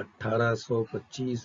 1825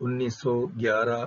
1911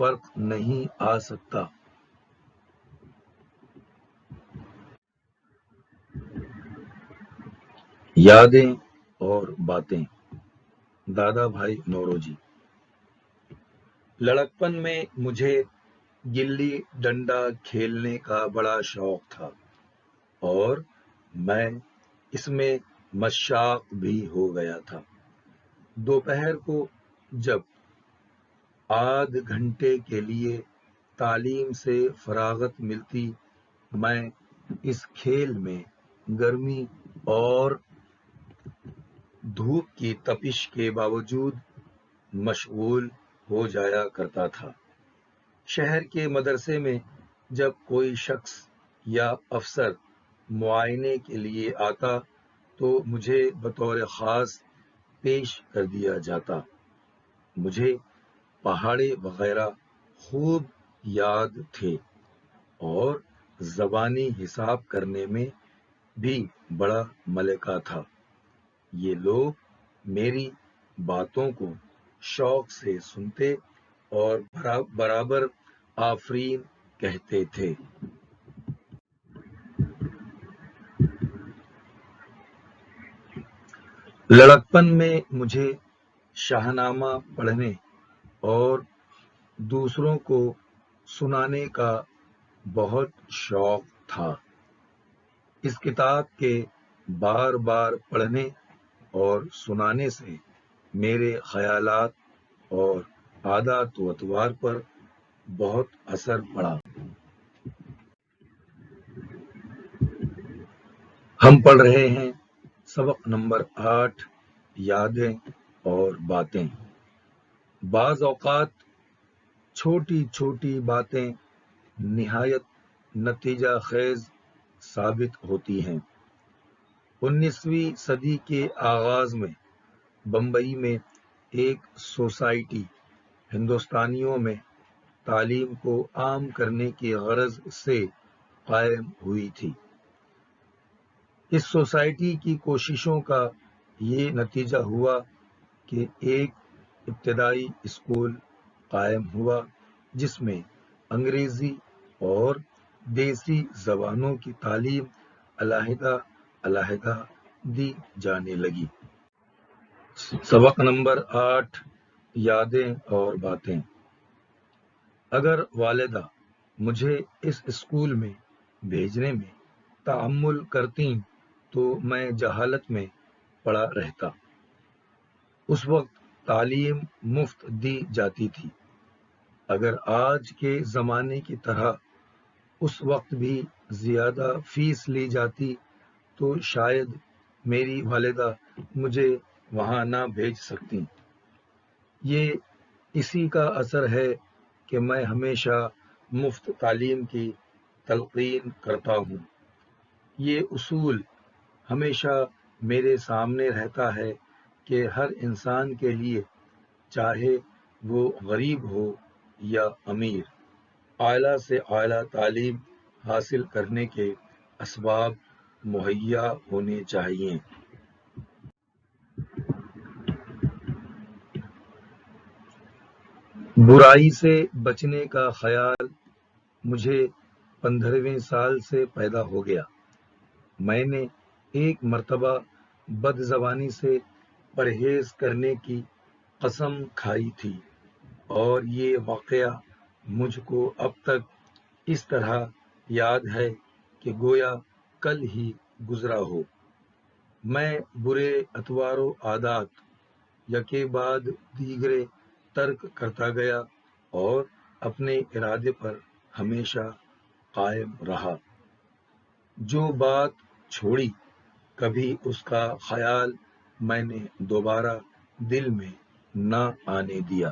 فرق نہیں آ سکتا۔ یادیں اور باتیں، دادا بھائی نوروجی۔ لڑکپن میں مجھے گلی ڈنڈا کھیلنے کا بڑا شوق تھا اور میں اس میں مشاق بھی ہو گیا تھا۔ دوپہر کو جب آدھ گھنٹے کے لیے تعلیم سے فراغت ملتی، میں اس کھیل میں گرمی اور دھوپ کی تپش کے باوجود مشغول ہو جایا کرتا تھا۔ شہر کے مدرسے میں جب کوئی شخص یا افسر معائنے کے لیے آتا تو مجھے بطور خاص پیش کر دیا جاتا۔ مجھے پہاڑے وغیرہ خوب یاد تھے اور زبانی حساب کرنے میں بھی بڑا ملکہ تھا۔ یہ لوگ میری باتوں کو شوق سے سنتے اور برابر آفرین کہتے تھے۔ لڑکپن میں مجھے شاہنامہ پڑھنے اور دوسروں کو سنانے کا بہت شوق تھا۔ اس کتاب کے بار بار پڑھنے اور سنانے سے میرے خیالات اور عادات و اطوار پر بہت اثر پڑا۔ ہم پڑھ رہے ہیں سبق نمبر 8، یادیں اور باتیں۔ بعض اوقات چھوٹی چھوٹی باتیں نہایت نتیجہ خیز ثابت ہوتی ہیں۔ 19ویں صدی کے آغاز میں بمبئی میں ایک سوسائٹی ہندوستانیوں میں تعلیم کو عام کرنے کی غرض سے قائم ہوئی تھی۔ اس سوسائٹی کی کوششوں کا یہ نتیجہ ہوا کہ ایک ابتدائی اسکول قائم ہوا جس میں انگریزی اور دیسی زبانوں کی تعلیم علیحدہ علیحدہ دی جانے لگی۔ سبق نمبر 8، یادیں اور باتیں۔ اگر والدہ مجھے اس اسکول میں بھیجنے میں تحمل کرتیں تو میں جہالت میں پڑا رہتا۔ اس وقت تعلیم مفت دی جاتی تھی۔ اگر آج کے زمانے کی طرح اس وقت بھی زیادہ فیس لی جاتی تو شاید میری والدہ مجھے وہاں نہ بھیج سکتیں۔ یہ اسی کا اثر ہے کہ میں ہمیشہ مفت تعلیم کی تلقین کرتا ہوں۔ یہ اصول ہمیشہ میرے سامنے رہتا ہے کہ ہر انسان کے لیے، چاہے وہ غریب ہو یا امیر، اعلیٰ سے اعلیٰ تعلیم حاصل کرنے کے اسباب مہیا ہونے چاہئیں۔ برائی سے بچنے کا خیال مجھے 15ویں سال سے پیدا ہو گیا۔ میں نے ایک مرتبہ بد زبانی سے پرہیز کرنے کی قسم کھائی تھی اور یہ واقعہ مجھ کو اب تک اس طرح یاد ہے کہ گویا کل ہی گزرا ہو۔ میں برے اطوار و عادات یکے بعد دیگرے ترک کرتا گیا اور اپنے ارادے پر ہمیشہ قائم رہا۔ جو بات چھوڑی، کبھی اس کا خیال میں نے دوبارہ دل میں نہ آنے دیا۔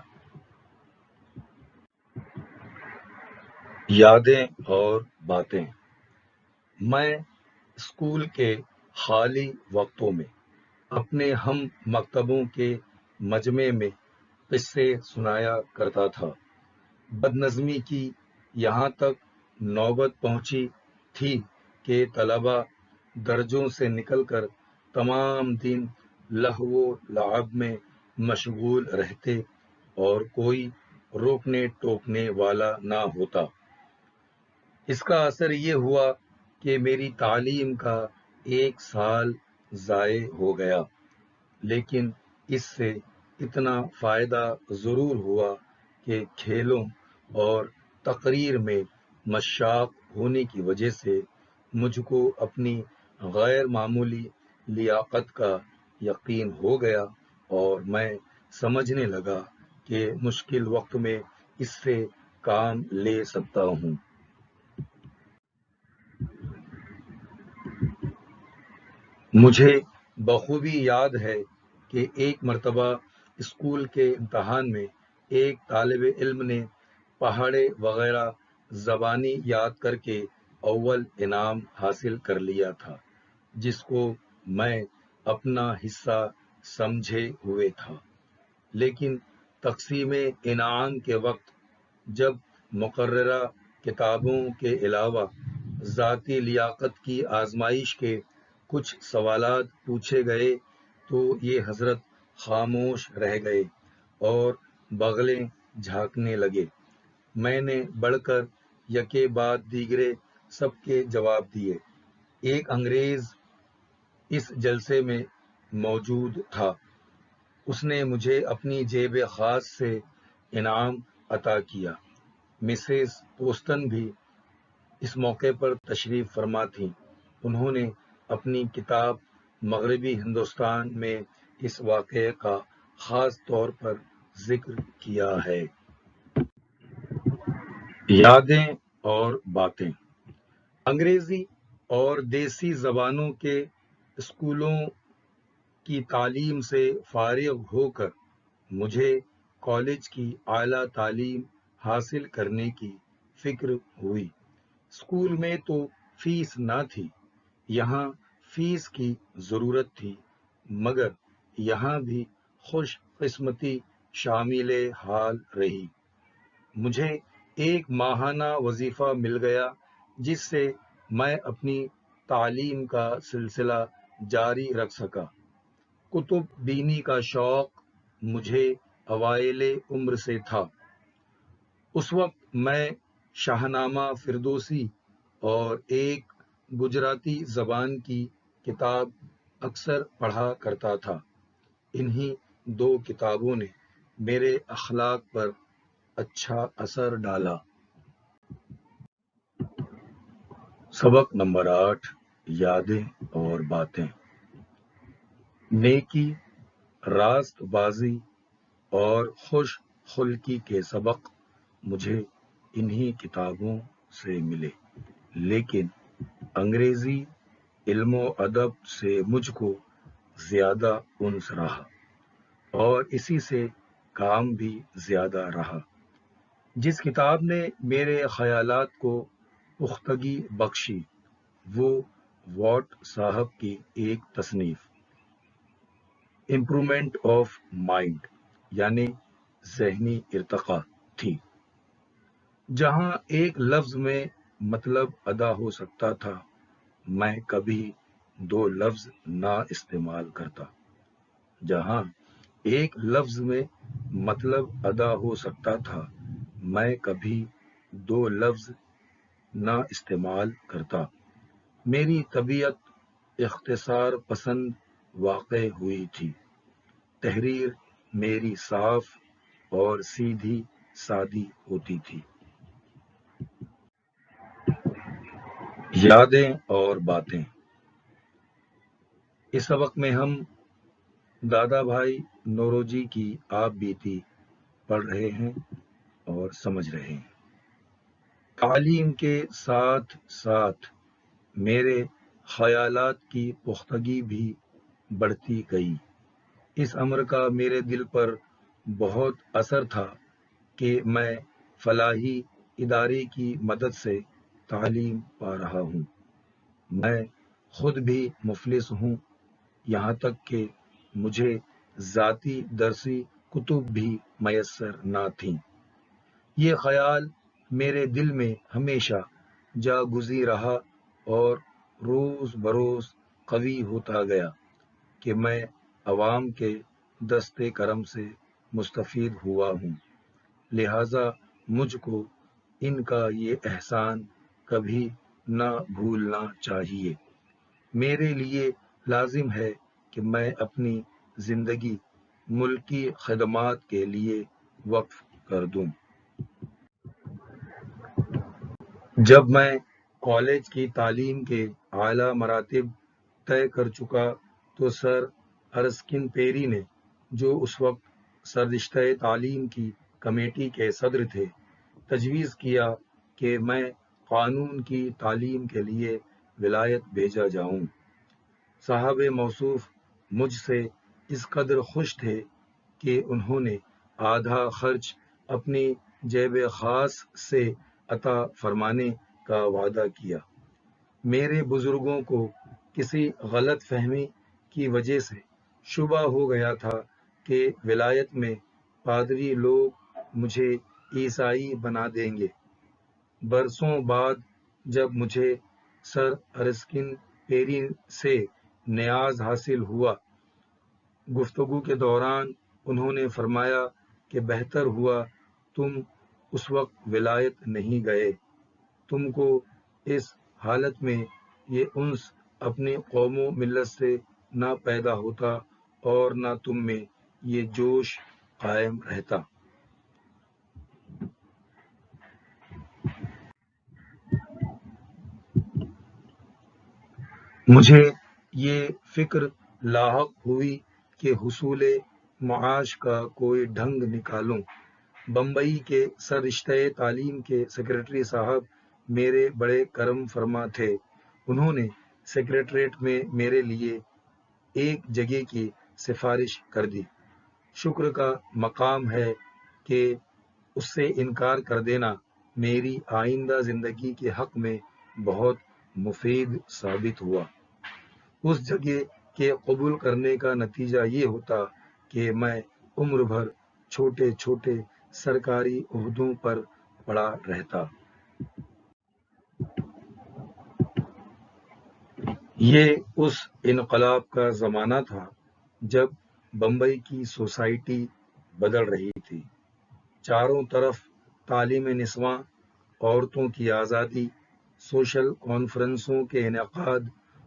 یادیں اور باتیں۔ میں اسکول کے خالی وقتوں میں اپنے ہم مکتبوں کے مجمع میں قصے سنایا کرتا تھا۔ بدنظمی کی یہاں تک نوبت پہنچی تھی کہ طلباء درجوں سے نکل کر تمام دن لہو و لعب میں مشغول رہتے اور کوئی روکنے ٹوکنے والا نہ ہوتا۔ اس کا اثر یہ ہوا کہ میری تعلیم کا 1 سال ضائع ہو گیا، لیکن اس سے اتنا فائدہ ضرور ہوا کہ کھیلوں اور تقریر میں مشاق ہونے کی وجہ سے مجھ کو اپنی غیر معمولی لیاقت کا یقین ہو گیا اور میں سمجھنے لگا کہ مشکل وقت میں اس سے کام لے سکتا ہوں۔ مجھے بخوبی یاد ہے کہ ایک مرتبہ اسکول کے امتحان میں ایک طالب علم نے پہاڑے وغیرہ زبانی یاد کر کے اول انعام حاصل کر لیا تھا، جس کو میں اپنا حصہ سمجھے ہوئے تھا، لیکن تقسیم انعام کے وقت جب مقررہ کتابوں کے علاوہ ذاتی لیاقت کی آزمائش کے کچھ سوالات پوچھے گئے تو یہ حضرت خاموش رہ گئے اور بغلیں جھانکنے لگے۔ میں نے بڑھ کر یکے بعد دیگرے سب کے جواب دیے۔ ایک انگریز اس جلسے میں موجود تھا۔ اس نے مجھے اپنی جیب خاص سے انعام عطا کیا۔ مسز پوسٹن بھی اس موقع پر تشریف فرما تھیں۔ انہوں نے اپنی کتاب مغربی ہندوستان میں اس واقعے کا خاص طور پر ذکر کیا ہے۔ یادیں اور باتیں۔ انگریزی اور دیسی زبانوں کے اسکولوں کی تعلیم سے فارغ ہو کر مجھے کالج کی اعلیٰ تعلیم حاصل کرنے کی فکر ہوئی۔ اسکول میں تو فیس نہ تھی، یہاں فیس کی ضرورت تھی، مگر یہاں بھی خوش قسمتی شامل حال رہی۔ مجھے ایک ماہانہ وظیفہ مل گیا جس سے میں اپنی تعلیم کا سلسلہ جاری رکھ سکا۔ کتب بینی کا شوق مجھے اوائل عمر سے تھا۔ اس وقت میں شاہنامہ فردوسی اور ایک گجراتی زبان کی کتاب اکثر پڑھا کرتا تھا۔ انہی 2 کتابوں نے میرے اخلاق پر اچھا اثر ڈالا۔ سبق نمبر 8، یادیں اور باتیں۔ نیکی، راست بازی اور خوش خلقی کے سبق مجھے انہی کتابوں سے ملے، لیکن انگریزی علم و ادب سے مجھ کو زیادہ انس رہا اور اسی سے کام بھی زیادہ رہا۔ جس کتاب نے میرے خیالات کو پختگی بخشی وہ واٹ صاحب کی ایک تصنیف امپرومنٹ آف مائنڈ یعنی ذہنی ارتقاء تھی، جہاں ایک لفظ میں مطلب ادا ہو سکتا تھا، میں کبھی 2 لفظ نہ استعمال کرتا۔ جہاں ایک لفظ میں مطلب ادا ہو سکتا تھا، میں کبھی 2 لفظ نہ استعمال کرتا۔ میری طبیعت اختصار پسند واقع ہوئی تھی۔ تحریر میری صاف اور سیدھی سادی ہوتی تھی۔ یادیں اور باتیں۔ اس سبق میں ہم دادا بھائی نوروجی کی آپ بیتی پڑھ رہے ہیں اور سمجھ رہے ہیں۔ تعلیم کے ساتھ ساتھ میرے خیالات کی پختگی بھی بڑھتی گئی۔ اس امر کا میرے دل پر بہت اثر تھا کہ میں فلاحی ادارے کی مدد سے تعلیم پا رہا ہوں۔ میں خود بھی مفلس ہوں، یہاں تک کہ مجھے ذاتی درسی کتب بھی میسر نہ تھیں۔ یہ خیال میرے دل میں ہمیشہ جاگزی رہا اور روز بروز قوی ہوتا گیا کہ میں عوام کے دست کرم سے مستفید ہوا ہوں۔ لہٰذا مجھ کو ان کا یہ احسان کبھی نہ بھولنا چاہیے۔ میرے لیے لازم ہے کہ میں اپنی زندگی ملکی خدمات کے لیے وقف کر دوں۔ جب میں کالج کی تعلیم کے اعلیٰ مراتب طے کر چکا تو سر ارسکن پیری نے، جو اس وقت سررشتہ تعلیم کی کمیٹی کے صدر تھے، تجویز کیا کہ میں قانون کی تعلیم کے لیے ولایت بھیجا جاؤں۔ صاحب موصوف مجھ سے اس قدر خوش تھے کہ انہوں نے آدھا خرچ اپنی جیب خاص سے عطا فرمانے کا وعدہ کیا۔ میرے بزرگوں کو کسی غلط فہمی کی وجہ سے شبہ ہو گیا تھا کہ ولایت میں پادری لوگ مجھے عیسائی بنا دیں گے۔ برسوں بعد جب مجھے سر ارسکن پیری سے نیاز حاصل ہوا، گفتگو کے دوران انہوں نے فرمایا کہ بہتر ہوا تم اس وقت ولایت نہیں گئے۔ تم کو اس حالت میں یہ انس اپنی قوم و ملت سے نہ پیدا ہوتا اور نہ تم میں یہ جوش قائم رہتا۔ مجھے یہ فکر لاحق ہوئی کہ حصول معاش کا کوئی ڈھنگ نکالوں۔ بمبئی کے سررشتہ تعلیم کے سیکریٹری صاحب میرے بڑے کرم فرما تھے۔ انہوں نے سیکریٹریٹ میں میرے لیے ایک جگہ کی سفارش کر دی۔ شکر کا مقام ہے کہ اس سے انکار کر دینا میری آئندہ زندگی کے حق میں بہت مفید ثابت ہوا۔ اس جگہ کے قبول کرنے کا نتیجہ یہ ہوتا کہ میں عمر بھر چھوٹے چھوٹے سرکاری عہدوں پر پڑا رہتا۔ یہ اس انقلاب کا زمانہ تھا جب بمبئی کی سوسائٹی بدل رہی تھی۔ چاروں طرف تعلیم نسواں، عورتوں کی آزادی، سوشل کانفرنسوں کے انعقاد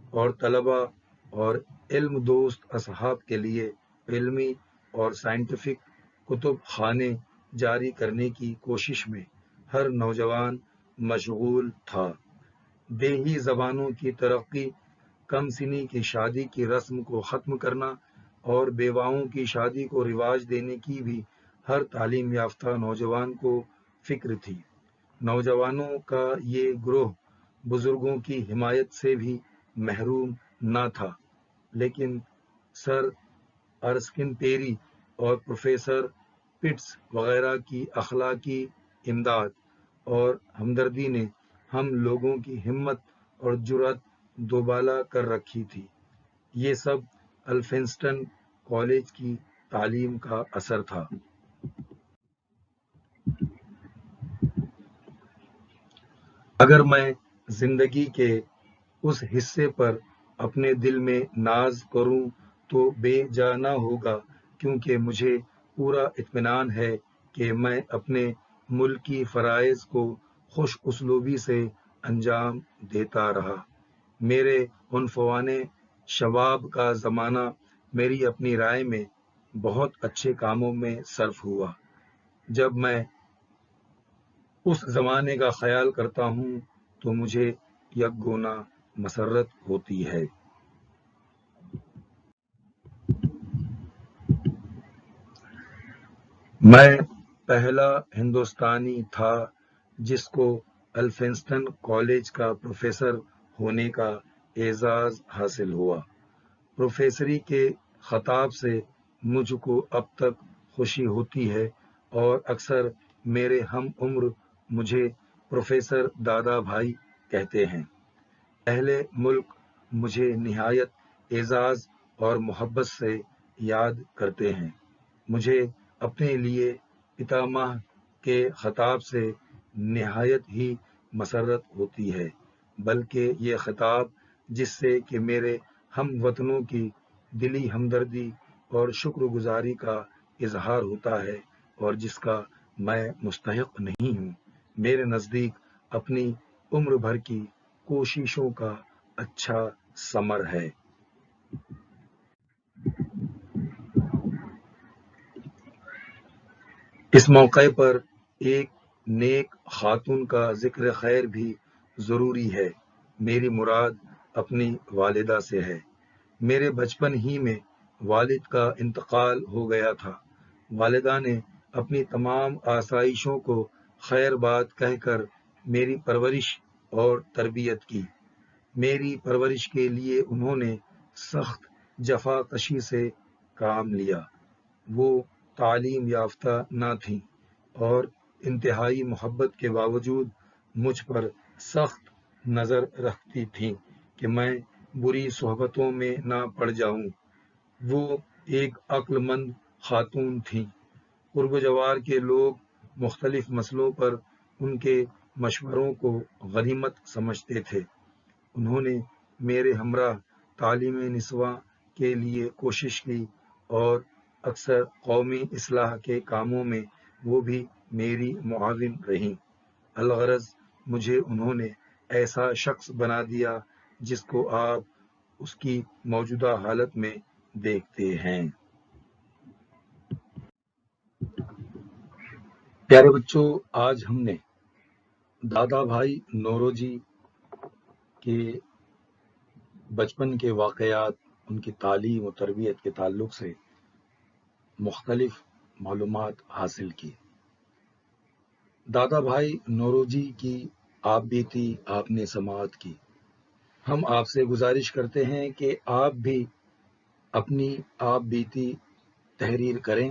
اور طلباء اور علم دوست اصحاب کے لیے علمی اور سائنٹیفک کتب خانے جاری کرنے کی کوشش میں ہر نوجوان مشغول تھا۔ دیہی زبانوں کی ترقی، کم سنی کی شادی کی رسم کو ختم کرنا اور بیواؤں کی شادی کو رواج دینے کی بھی ہر تعلیم یافتہ نوجوان کو فکر تھی۔ نوجوانوں کا یہ گروہ بزرگوں کی حمایت سے بھی محروم نہ تھا، لیکن سر ارسکن پیری اور پروفیسر پٹس وغیرہ کی اخلاقی امداد اور ہمدردی نے ہم لوگوں کی ہمت اور جرأت دوبالا کر رکھی تھی۔ یہ سب الفنسٹن کالج کی تعلیم کا اثر تھا۔ اگر میں زندگی کے اس حصے پر اپنے دل میں ناز کروں تو بے جا نہ ہوگا، کیونکہ مجھے پورا اطمینان ہے کہ میں اپنے ملکی فرائض کو خوش اسلوبی سے انجام دیتا رہا۔ میرے عنفوان شباب کا زمانہ میری اپنی رائے میں بہت اچھے کاموں میں صرف ہوا۔ جب میں اس زمانے کا خیال کرتا ہوں تو مجھے یکگونا مسرت ہوتی ہے۔ میں پہلا ہندوستانی تھا جس کو الفنسٹن کالج کا پروفیسر ہونے کا اعزاز حاصل ہوا۔ پروفیسری کے خطاب سے مجھ کو اب تک خوشی ہوتی ہے اور اکثر میرے ہم عمر مجھے پروفیسر دادا بھائی کہتے ہیں۔ اہل ملک مجھے نہایت اعزاز اور محبت سے یاد کرتے ہیں۔ مجھے اپنے لیے پتامہ کے خطاب سے نہایت ہی مسرت ہوتی ہے، بلکہ یہ خطاب جس سے کہ میرے ہم وطنوں کی دلی ہمدردی اور شکر گزاری کا اظہار ہوتا ہے اور جس کا میں مستحق نہیں ہوں. میرے نزدیک اپنی عمر بھر کی کوششوں کا اچھا ثمر ہے. اس موقع پر ایک نیک خاتون کا ذکر خیر بھی ضروری ہے. میری مراد اپنی والدہ سے ہے. میرے بچپن ہی میں والد کا انتقال ہو گیا تھا. والدہ نے اپنی تمام آسائشوں کو خیر بات کہہ کر میری پرورش اور تربیت کی. میری پرورش کے لیے انہوں نے سخت جفا کشی سے کام لیا. وہ تعلیم یافتہ نہ تھیں اور انتہائی محبت کے باوجود مجھ پر سخت نظر رکھتی تھیں کہ میں بری صحبتوں میں نہ پڑ جاؤں. وہ ایک عقل مند خاتون تھیں. قرب و جوار کے لوگ مختلف مسئلوں پر ان کے مشوروں کو غنیمت سمجھتے تھے. انہوں نے میرے ہمراہ تعلیم نسواں کے لیے کوشش کی اور اکثر قومی اصلاح کے کاموں میں وہ بھی میری معاون رہیں. الغرض مجھے انہوں نے ایسا شخص بنا دیا جس کو آپ اس کی موجودہ حالت میں دیکھتے ہیں. پیارے بچوں، آج ہم نے دادا بھائی نوروجی کے بچپن کے واقعات، ان کی تعلیم و تربیت کے تعلق سے مختلف معلومات حاصل کی. دادا بھائی نوروجی کی آپ بیتی آپ نے سماعت کی. ہم آپ سے گزارش کرتے ہیں کہ آپ بھی اپنی آپ بیتی تحریر کریں